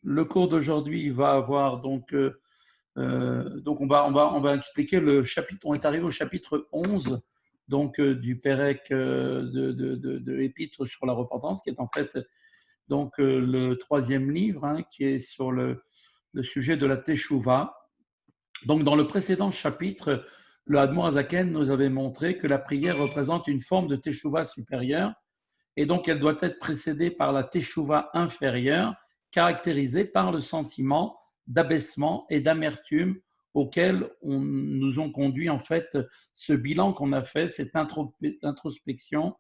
Le cours d'aujourd'hui va avoir donc on va expliquer le chapitre. On est arrivé au chapitre 11 du Pérec de Épître sur la repentance, qui est en fait le troisième livre, hein, qui est sur le sujet de la Teshuvah. Donc, dans le précédent chapitre, le Admor Azaken nous avait montré que la prière représente une forme de Teshuvah supérieure, et donc elle doit être précédée par la Teshuvah inférieure, caractérisée par le sentiment d'abaissement et d'amertume auquel nous ont conduit en fait ce bilan qu'on a fait, cette introspection,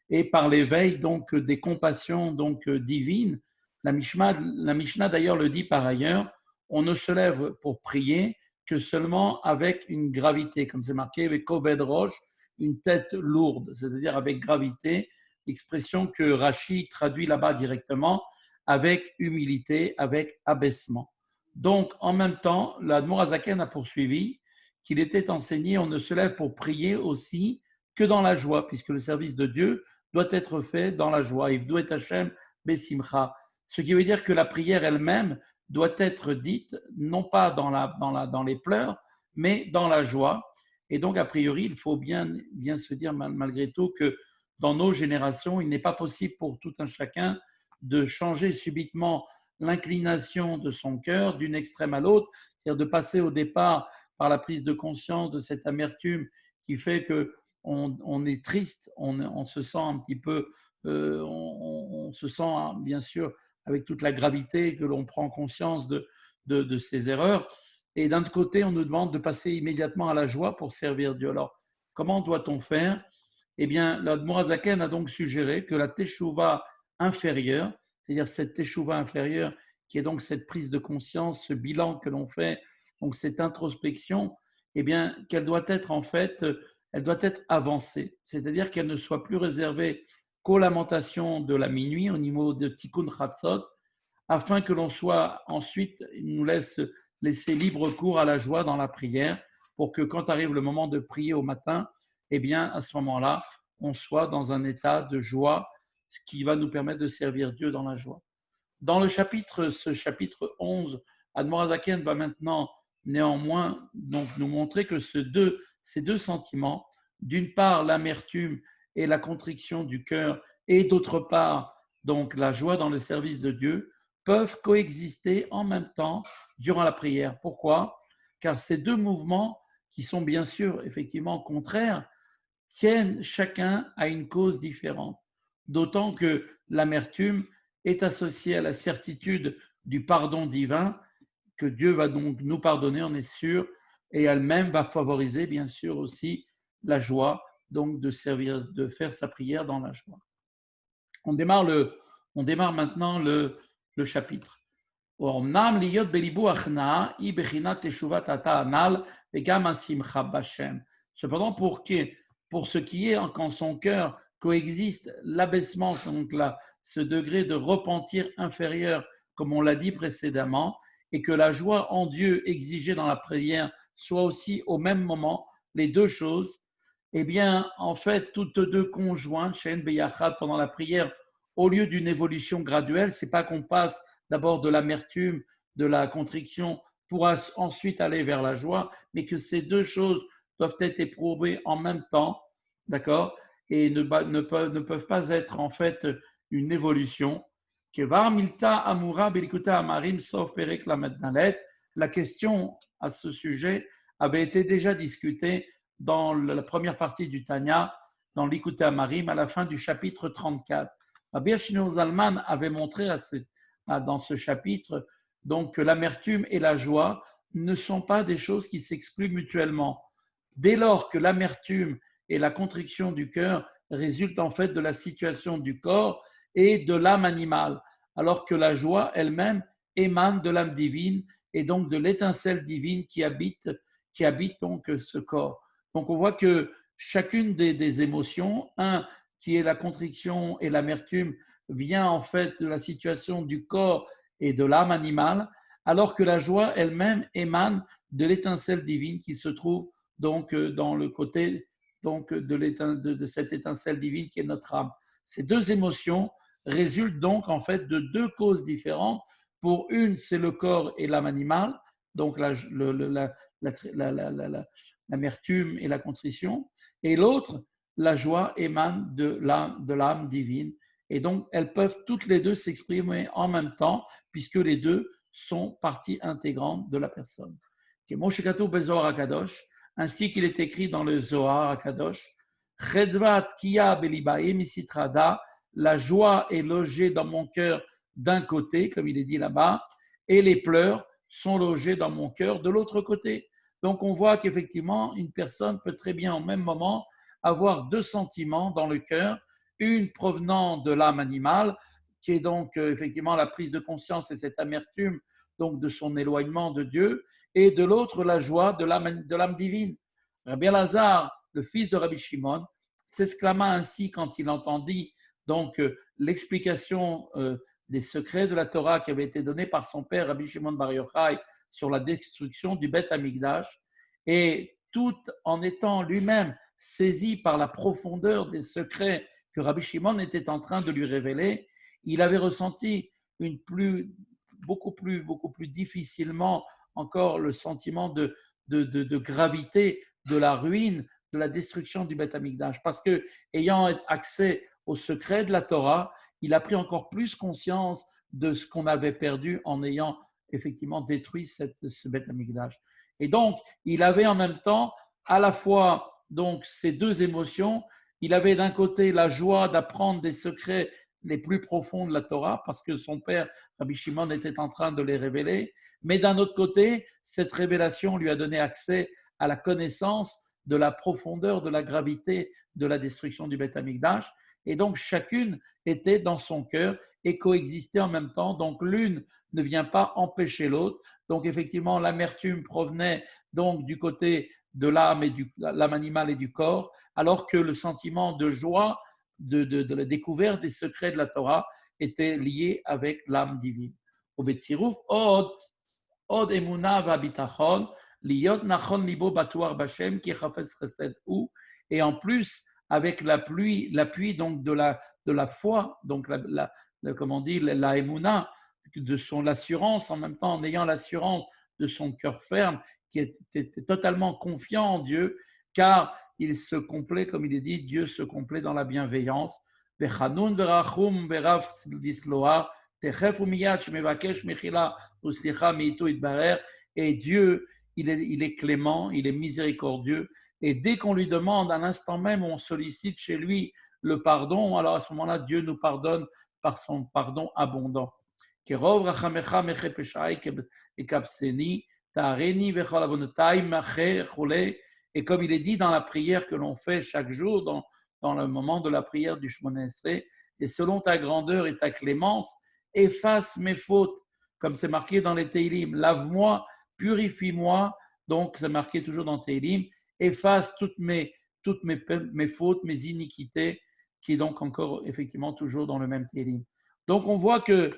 et par l'éveil donc des compassions divines. La Mishnah d'ailleurs le dit par ailleurs, on ne se lève pour prier que seulement avec une gravité, comme c'est marqué avec Kobed Roche, une tête lourde, c'est-à-dire avec gravité, expression que Rashi traduit là-bas directement avec humilité, avec abaissement. Donc, en même temps, l'Admor Azaken a poursuivi qu'il était enseigné, on ne se lève pour prier aussi que dans la joie, puisque le service de Dieu doit être fait dans la joie. Ivdu et Hashem besimcha. Ce qui veut dire que la prière elle-même doit être dite non pas dans les pleurs, mais dans la joie. Et donc, a priori, il faut bien se dire malgré tout que dans nos générations, il n'est pas possible pour tout un chacun de changer subitement l'inclination de son cœur d'une extrême à l'autre, c'est-à-dire de passer au départ par la prise de conscience de cette amertume qui fait que on est triste, on se sent un petit peu, on se sent bien sûr avec toute la gravité que l'on prend conscience de ses erreurs. Et d'un autre côté, on nous demande de passer immédiatement à la joie pour servir Dieu. Alors, comment doit-on faire? Eh bien, l'Admor Azaken a donc suggéré que la teshuva inférieure, c'est-à-dire cette teshuva inférieure qui est donc cette prise de conscience, ce bilan que l'on fait, donc cette introspection, eh bien, qu'elle doit être en fait, elle doit être avancée, c'est-à-dire qu'elle ne soit plus réservée qu'aux lamentations de la minuit au niveau de Tikkun Chatzot, afin que l'on soit ensuite, il nous laisser libre cours à la joie dans la prière, pour que quand arrive le moment de prier au matin, eh bien, à ce moment-là, on soit dans un état de joie, ce qui va nous permettre de servir Dieu dans la joie. Dans ce chapitre 11, Admorazaken va maintenant néanmoins donc nous montrer que ces deux sentiments, d'une part l'amertume et la contrition du cœur, et d'autre part donc la joie dans le service de Dieu, peuvent coexister en même temps durant la prière. Pourquoi? Car ces deux mouvements, qui sont bien sûr effectivement contraires, tiennent chacun à une cause différente. D'autant que l'amertume est associée à la certitude du pardon divin, que Dieu va donc nous pardonner, on est sûr, et elle-même va favoriser bien sûr aussi la joie, donc de faire sa prière dans la joie. On démarre, maintenant le chapitre. Cependant, pour ce qui est quand son cœur coexiste l'abaissement, donc là, ce degré de repentir inférieur, comme on l'a dit précédemment, et que la joie en Dieu exigée dans la prière soit aussi au même moment, les deux choses, eh bien, en fait, toutes deux conjointes, Shen Beyachad, pendant la prière, au lieu d'une évolution graduelle, c'est pas qu'on passe d'abord de l'amertume, de la contrition, pour ensuite aller vers la joie, mais que ces deux choses doivent être éprouvées en même temps, d'accord, et ne peuvent pas être en fait une évolution. La question à ce sujet avait été déjà discutée dans la première partie du Tanya, dans l'Ikouté Amarim, à la fin du chapitre 34. Rabbi Shneur Zalman avait montré dans ce chapitre donc, que l'amertume et la joie ne sont pas des choses qui s'excluent mutuellement. Dès lors que l'amertume et la contrition du cœur résultent en fait de la situation du corps et de l'âme animale, alors que la joie elle-même émane de l'âme divine et donc de l'étincelle divine qui habite donc ce corps. Donc on voit que chacune des émotions, qui est la contrition et l'amertume, vient en fait de la situation du corps et de l'âme animale, alors que la joie elle-même émane de l'étincelle divine qui se trouve donc dans le côté donc de cette étincelle divine qui est notre âme. Ces deux émotions résultent donc en fait de deux causes différentes, Pour une, c'est le corps et l'âme animale, donc l'amertume et la contrition. Et l'autre, la joie émane de l'âme divine. Et donc, elles peuvent toutes les deux s'exprimer en même temps, puisque les deux sont partie intégrante de la personne. Moshekatou Bezohar Akadosh, ainsi qu'il est écrit dans le Zohar Akadosh, Chedvat Kiya Belibae Misitrada, la joie est logée dans mon cœur d'un côté, comme il est dit là-bas, et les pleurs sont logés dans mon cœur de l'autre côté. Donc on voit qu'effectivement, une personne peut très bien au même moment avoir deux sentiments dans le cœur, une provenant de l'âme animale, qui est donc effectivement la prise de conscience et cette amertume donc de son éloignement de Dieu, et de l'autre la joie de l'âme divine. Rabbi Elazar, le fils de Rabbi Shimon, s'exclama ainsi quand il entendit donc l'explication des secrets de la Torah qui avait été donnée par son père Rabbi Shimon Bar Yochai sur la destruction du Beth Amikdash, et tout en étant lui-même saisi par la profondeur des secrets que Rabbi Shimon était en train de lui révéler, il avait ressenti beaucoup plus difficilement encore le sentiment de gravité de la ruine, de la destruction du Beth Amikdash. Parce que, ayant accès au secret de la Torah, il a pris encore plus conscience de ce qu'on avait perdu en ayant effectivement détruit ce Beth Amikdash. Et donc, il avait en même temps à la fois donc ces deux émotions. Il avait d'un côté la joie d'apprendre des secrets les plus profonds de la Torah, parce que son père, Rabbi Shimon, était en train de les révéler. Mais d'un autre côté, cette révélation lui a donné accès à la connaissance de la profondeur, de la gravité de la destruction du Beth Amikdash. Et donc, chacune était dans son cœur et coexistait en même temps. Donc, l'une ne vient pas empêcher l'autre. Donc, effectivement, l'amertume provenait donc du côté de l'âme l'âme animale et du corps, alors que le sentiment de joie de la découverte des secrets de la Torah était lié avec l'âme divine. Au Betsirouf, Od Emuna Vabitachon, Liot Nachon Libo Batuar Bashem, qui Chafetz Chesed ou, et en plus, avec l'appui donc de la foi, donc comment on dit, la Emuna, de son assurance, en même temps en ayant l'assurance de son cœur ferme, qui était totalement confiant en Dieu, car il se complaît, comme il est dit, Dieu se complaît dans la bienveillance. Vechanun verachum verav disloa, techef umiyad shemevakesh mechila uslicha meitu itbarer. Et Dieu, il est clément, il est miséricordieux. Et dès qu'on lui demande, à l'instant même, on sollicite chez lui le pardon, alors à ce moment-là, Dieu nous pardonne par son pardon abondant. Kerov rachamecha meche peshaï ekapseni, ta'areni vechol avonotai mache chole. Et comme il est dit dans la prière que l'on fait chaque jour, dans le moment de la prière du Shemona Esrei, et selon ta grandeur et ta clémence, efface mes fautes, comme c'est marqué dans les Teilim, lave-moi, purifie-moi, donc c'est marqué toujours dans Teilim, efface toutes mes fautes, mes iniquités, qui est donc encore effectivement toujours dans le même Teilim. Donc on voit que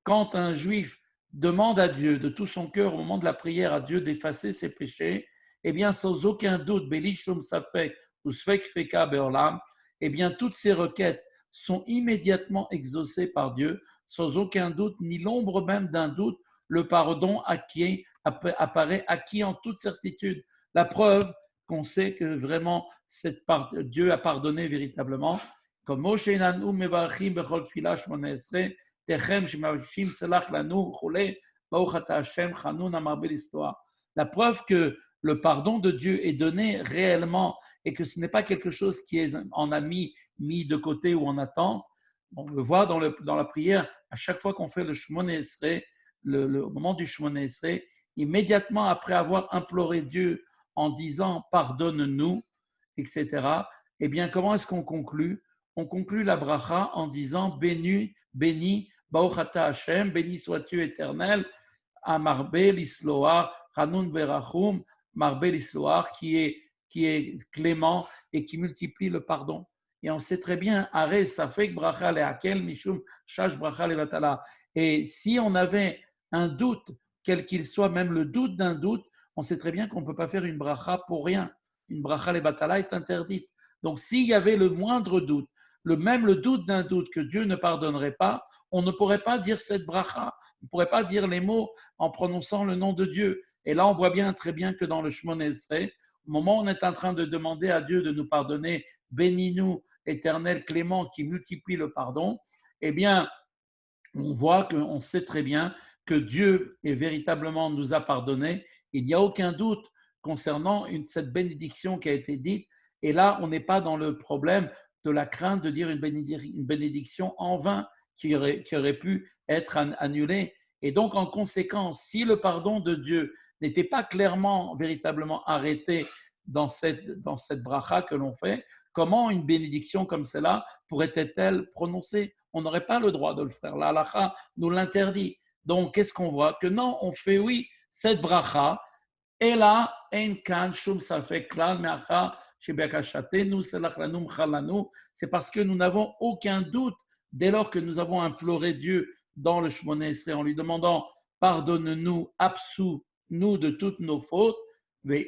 quand un juif demande à Dieu de tout son cœur au moment de la prière à Dieu d'effacer ses péchés, eh bien sans aucun doute, Belishum Safek ou Sfek Feka Beolam, eh bien toutes ces requêtes sont immédiatement exaucées par Dieu, sans aucun doute, ni l'ombre même d'un doute, le pardon apparaît acquis en toute certitude. La preuve qu'on sait que vraiment Dieu a pardonné véritablement. Comme Moshe Nanu Mevarchim Bechol Tfilah Shmona Esrei, Techem Shemavshim Selach Lanu Chole, Baruch Ata Hashem Chanun Amar Belistoire. La preuve que le pardon de Dieu est donné réellement et que ce n'est pas quelque chose qui est en ami mis de côté ou en attente. On le voit dans la prière, à chaque fois qu'on fait le Shemona Esrei, au moment du Shemona Esrei, immédiatement après avoir imploré Dieu en disant pardonne-nous, etc., eh bien, comment est-ce qu'on conclut? On conclut la bracha en disant béni, Baruch Ata Hashem, béni sois-tu éternel, Amarbe l'Isloar, Hanun Verachum, Marbe l'Isloar, qui est clément et qui multiplie le pardon. Et on sait très bien, Are Safek Bracha Lehakel Mishum Shash Bracha Levatala. Et si on avait un doute, quel qu'il soit, même le doute d'un doute, on sait très bien qu'on ne peut pas faire une bracha pour rien. Une bracha Levatala est interdite. Donc s'il y avait le moindre doute, même le doute d'un doute que Dieu ne pardonnerait pas, on ne pourrait pas dire cette bracha, on ne pourrait pas dire les mots en prononçant le nom de Dieu. Et là, on voit bien très bien que dans le Shemona Esrei, au moment où on est en train de demander à Dieu de nous pardonner, bénis-nous, éternel clément qui multiplie le pardon, eh bien, on voit qu'on sait très bien que Dieu est véritablement nous a pardonné. Il n'y a aucun doute concernant cette bénédiction qui a été dite. Et là, on n'est pas dans le problème de la crainte de dire une bénédiction en vain qui aurait pu être annulée. Et donc, en conséquence, si le pardon de Dieu n'était pas clairement, véritablement arrêté dans cette bracha que l'on fait, comment une bénédiction comme celle-là pourrait-elle prononcée? On n'aurait pas le droit de le faire. La halakha nous l'interdit. Donc, qu'est-ce qu'on voit? Que non, on fait, oui, cette bracha, et là, en kan shum safek klal me'acha shebekashatenu selachlanu mchalanu. C'est parce que nous n'avons aucun doute dès lors que nous avons imploré Dieu dans le Shemona Esrei en lui demandant pardonne-nous, absous-nous de toutes nos fautes. Et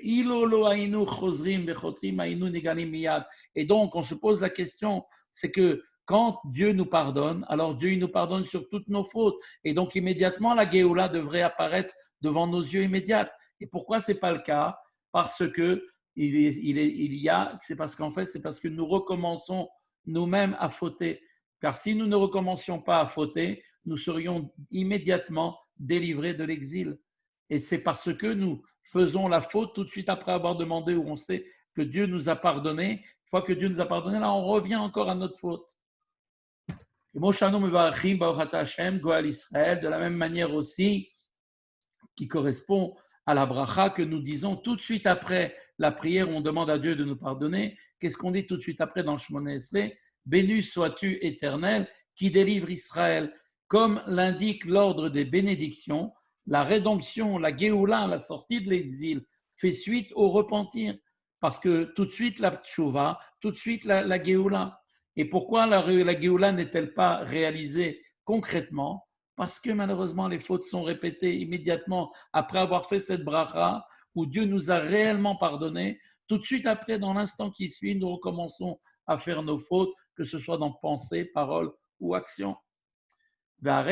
donc, on se pose la question, c'est que quand Dieu nous pardonne, alors Dieu il nous pardonne sur toutes nos fautes. Et donc, immédiatement, la Géoula devrait apparaître devant nos yeux immédiats. Et pourquoi ce n'est pas le cas? Parce que c'est parce qu'en fait, c'est parce que nous recommençons nous-mêmes à fauter. Car si nous ne recommencions pas à fauter, nous serions immédiatement délivrés de l'exil. Et c'est parce que nous faisons la faute tout de suite après avoir demandé où on sait que Dieu nous a pardonné. Une fois que Dieu nous a pardonné, là, on revient encore à notre faute. Et Moshanu Mevarachim Baruch Hashem Goal Israël, de la même manière aussi, qui correspond à la bracha que nous disons tout de suite après la prière où on demande à Dieu de nous pardonner. Qu'est-ce qu'on dit tout de suite après dans le Shemona Esrei? Béni sois-tu éternel qui délivre Israël. Comme l'indique l'ordre des bénédictions, la rédemption, la Géoula, la sortie de l'exil, fait suite au repentir. Parce que tout de suite la tchouva, tout de suite la Géoula. Et pourquoi la Géoula n'est-elle pas réalisée concrètement? Parce que malheureusement, les fautes sont répétées immédiatement après avoir fait cette bracha où Dieu nous a réellement pardonné. Tout de suite après, dans l'instant qui suit, nous recommençons à faire nos fautes, que ce soit dans pensée, parole ou action. Quel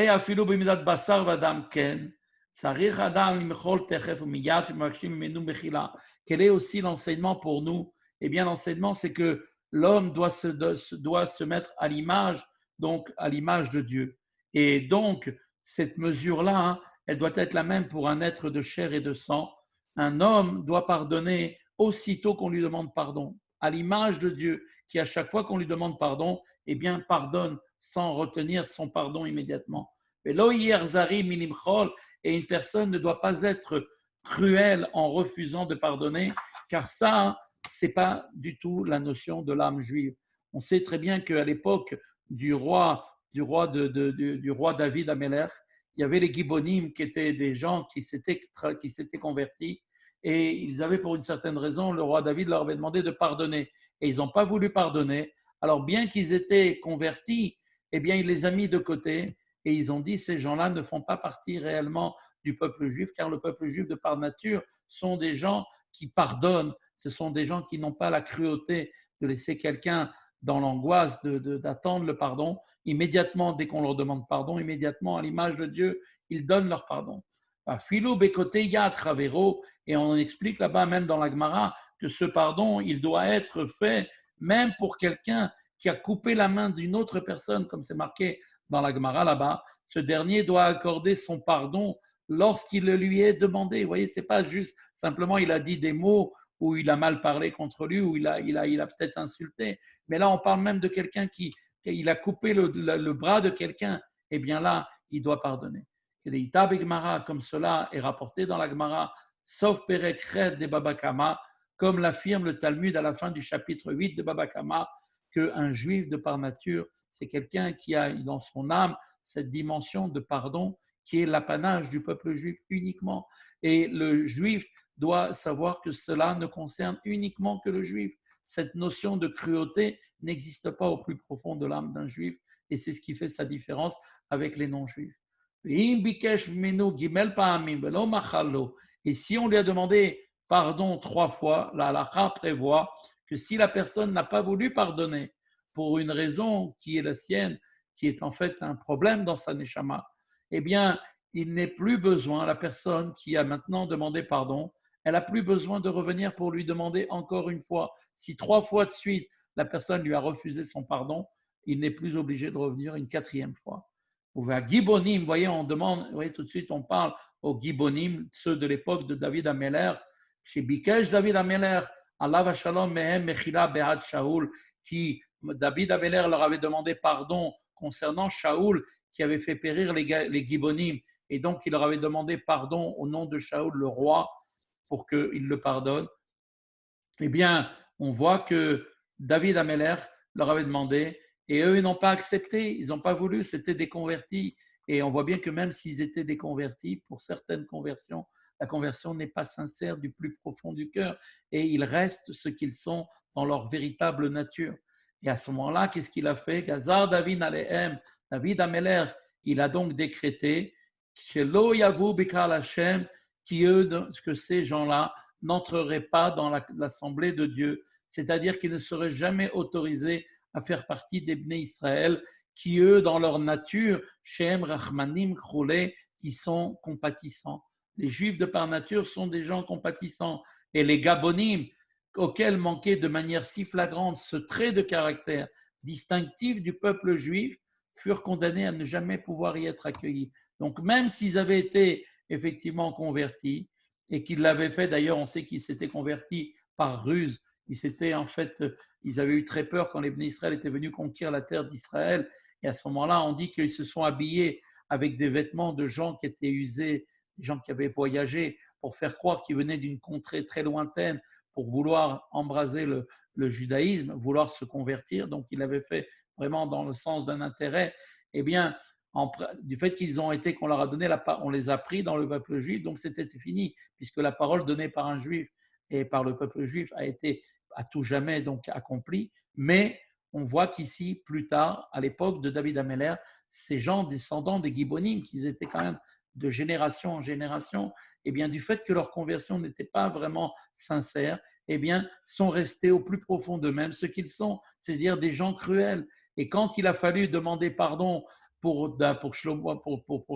est aussi l'enseignement pour nous? Eh bien, l'enseignement, c'est que l'homme doit se mettre à l'image, donc à l'image de Dieu. Et donc, cette mesure-là, elle doit être la même pour un être de chair et de sang. Un homme doit pardonner aussitôt qu'on lui demande pardon, à l'image de Dieu, qui à chaque fois qu'on lui demande pardon, eh bien, pardonne sans retenir son pardon immédiatement. Et une personne ne doit pas être cruelle en refusant de pardonner, car ça, c'est pas du tout la notion de l'âme juive. On sait très bien qu'à l'époque du roi David Améler, il y avait les Gibonim qui étaient des gens qui s'étaient convertis et ils avaient pour une certaine raison, le roi David leur avait demandé de pardonner et ils n'ont pas voulu pardonner. Alors bien qu'ils étaient convertis, eh bien il les a mis de côté et ils ont dit ces gens-là ne font pas partie réellement du peuple juif car le peuple juif de par nature sont des gens qui pardonnent, ce sont des gens qui n'ont pas la cruauté de laisser quelqu'un dans l'angoisse d'attendre le pardon. Immédiatement, dès qu'on leur demande pardon, immédiatement, à l'image de Dieu, ils donnent leur pardon. Philo Bekoteya Travero, et on explique là-bas, même dans la Gemara, que ce pardon, il doit être fait même pour quelqu'un qui a coupé la main d'une autre personne, comme c'est marqué dans la Gemara là-bas. Ce dernier doit accorder son pardon lorsqu'il le lui est demandé. Vous voyez, c'est pas juste simplement il a dit des mots où il a mal parlé contre lui, où il a peut-être insulté. Mais là, on parle même de quelqu'un qui il a coupé le bras de quelqu'un. Eh bien là, il doit pardonner. Comme cela est rapporté dans la Gemara, sauf Perek Red de Baba Kama, comme l'affirme le Talmud à la fin du chapitre 8 de Baba Kama, qu'un juif de par nature, c'est quelqu'un qui a dans son âme cette dimension de pardon qui est l'apanage du peuple juif uniquement. Et le juif doit savoir que cela ne concerne uniquement que le juif. Cette notion de cruauté n'existe pas au plus profond de l'âme d'un juif et c'est ce qui fait sa différence avec les non-juifs. Et si on lui a demandé pardon 3 fois, la halakha prévoit que si la personne n'a pas voulu pardonner, pour une raison qui est la sienne, qui est en fait un problème dans sa neshama, eh bien, il n'est plus besoin, la personne qui a maintenant demandé pardon, elle n'a plus besoin de revenir pour lui demander encore une fois. Si 3 fois de suite, la personne lui a refusé son pardon, il n'est plus obligé de revenir une 4e fois. Ou à Gibonim, vous voyez, on demande, vous voyez, tout de suite, on parle aux Gibonim, ceux de l'époque de David Ameller, chez Bikesh David Ameller, Allah va shalom mehem mechila be'ad Shaoul, qui David Ameller leur avait demandé pardon concernant Shaoul, qui avait fait périr les Gibonim, et donc il leur avait demandé pardon au nom de Shaoul, le roi, pour qu'il le pardonne. Eh bien, on voit que David Ameller leur avait demandé, et eux, ils n'ont pas accepté, ils n'ont pas voulu, c'était des convertis. Et on voit bien que même s'ils étaient des convertis, pour certaines conversions, la conversion n'est pas sincère du plus profond du cœur, et ils restent ce qu'ils sont dans leur véritable nature. Et à ce moment-là, qu'est-ce qu'il a fait? Gazar David Alehem, David Ameller, il a donc décrété que ces gens-là n'entreraient pas dans l'assemblée de Dieu, c'est-à-dire qu'ils ne seraient jamais autorisés à faire partie des Bnei Israël, qui eux, dans leur nature, Shem Rachmanim Kroulé, qui sont compatissants. Les Juifs de par nature sont des gens compatissants, et les Gabonim, auxquels manquait de manière si flagrante ce trait de caractère distinctif du peuple juif, furent condamnés à ne jamais pouvoir y être accueillis. Donc même s'ils avaient été effectivement convertis, et qu'ils l'avaient fait, d'ailleurs on sait qu'ils s'étaient convertis par ruse, ils avaient eu très peur quand les Bnei Israël étaient venus conquérir la terre d'Israël, et à ce moment-là on dit qu'ils se sont habillés avec des vêtements de gens qui étaient usés, des gens qui avaient voyagé, pour faire croire qu'ils venaient d'une contrée très lointaine, pour vouloir embraser le judaïsme, vouloir se convertir. Donc il avait fait vraiment dans le sens d'un intérêt. Eh bien, du fait qu'ils ont été, qu'on leur a donné on les a pris dans le peuple juif, donc c'était fini, puisque la parole donnée par un juif et par le peuple juif a été à tout jamais donc accomplie. Mais on voit qu'ici, plus tard, à l'époque de David Ameller, ces gens descendants des Gibonim, qui étaient quand même de génération en génération, eh bien, du fait que leur conversion n'était pas vraiment sincère, eh bien, sont restés au plus profond d'eux-mêmes ce qu'ils sont, c'est-à-dire des gens cruels. Et quand il a fallu demander pardon pour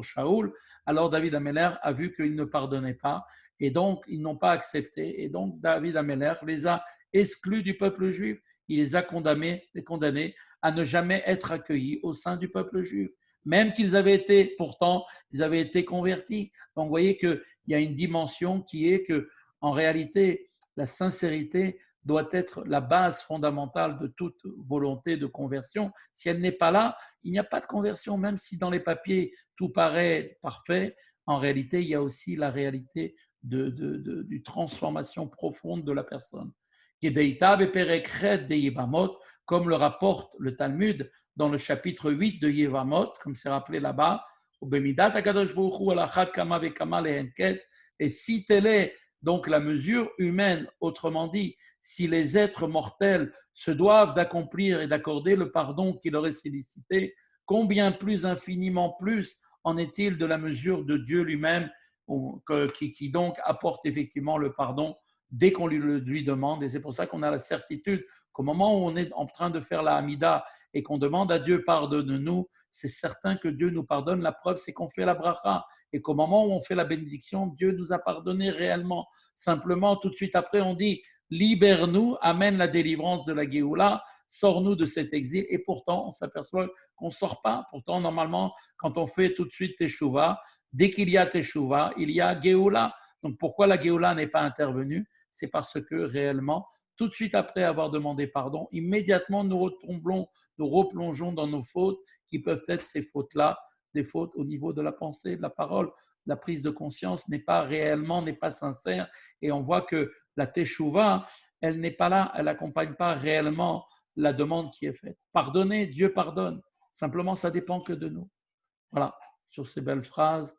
Shaoul, alors David Ameller a vu qu'il ne pardonnait pas, et donc ils n'ont pas accepté, et donc David Ameller les a exclus du peuple juif, il les a condamnés à ne jamais être accueillis au sein du peuple juif, même qu'ils avaient été, pourtant, ils avaient été convertis. Donc vous voyez qu'il y a une dimension qui est que, en réalité, la sincérité doit être la base fondamentale de toute volonté de conversion. Si elle n'est pas là, il n'y a pas de conversion, même si dans les papiers tout paraît parfait. En réalité, il y a aussi la réalité du transformation profonde de la personne. Comme le rapporte le Talmud dans le chapitre 8 de Yevamot, comme c'est rappelé là-bas, et si telle est donc la mesure humaine, autrement dit, si les êtres mortels se doivent d'accomplir et d'accorder le pardon qui leur est sollicité, combien plus infiniment plus en est-il de la mesure de Dieu lui-même qui donc apporte effectivement le pardon dès qu'on lui demande. Et c'est pour ça qu'on a la certitude qu'au moment où on est en train de faire la Hamida et qu'on demande à Dieu pardonne-nous, c'est certain que Dieu nous pardonne. La preuve, c'est qu'on fait la bracha et qu'au moment où on fait la bénédiction, Dieu nous a pardonné réellement. Simplement, tout de suite après, on dit libère-nous, amène la délivrance de la Géoula, sors-nous de cet exil. Et pourtant, on s'aperçoit qu'on ne sort pas. Pourtant, normalement, quand on fait tout de suite Teshuvah, dès qu'il y a Teshuvah, il y a Géoula. Donc pourquoi la Géoula n'est pas intervenue? C'est parce que réellement, tout de suite après avoir demandé pardon, immédiatement nous replongeons dans nos fautes, qui peuvent être ces fautes-là, des fautes au niveau de la pensée, de la parole. La prise de conscience n'est pas sincère, et on voit que la Teshuvah, elle n'est pas là, elle n'accompagne pas réellement la demande qui est faite. Pardonner, Dieu pardonne. Simplement, ça dépend que de nous. Voilà, sur ces belles phrases.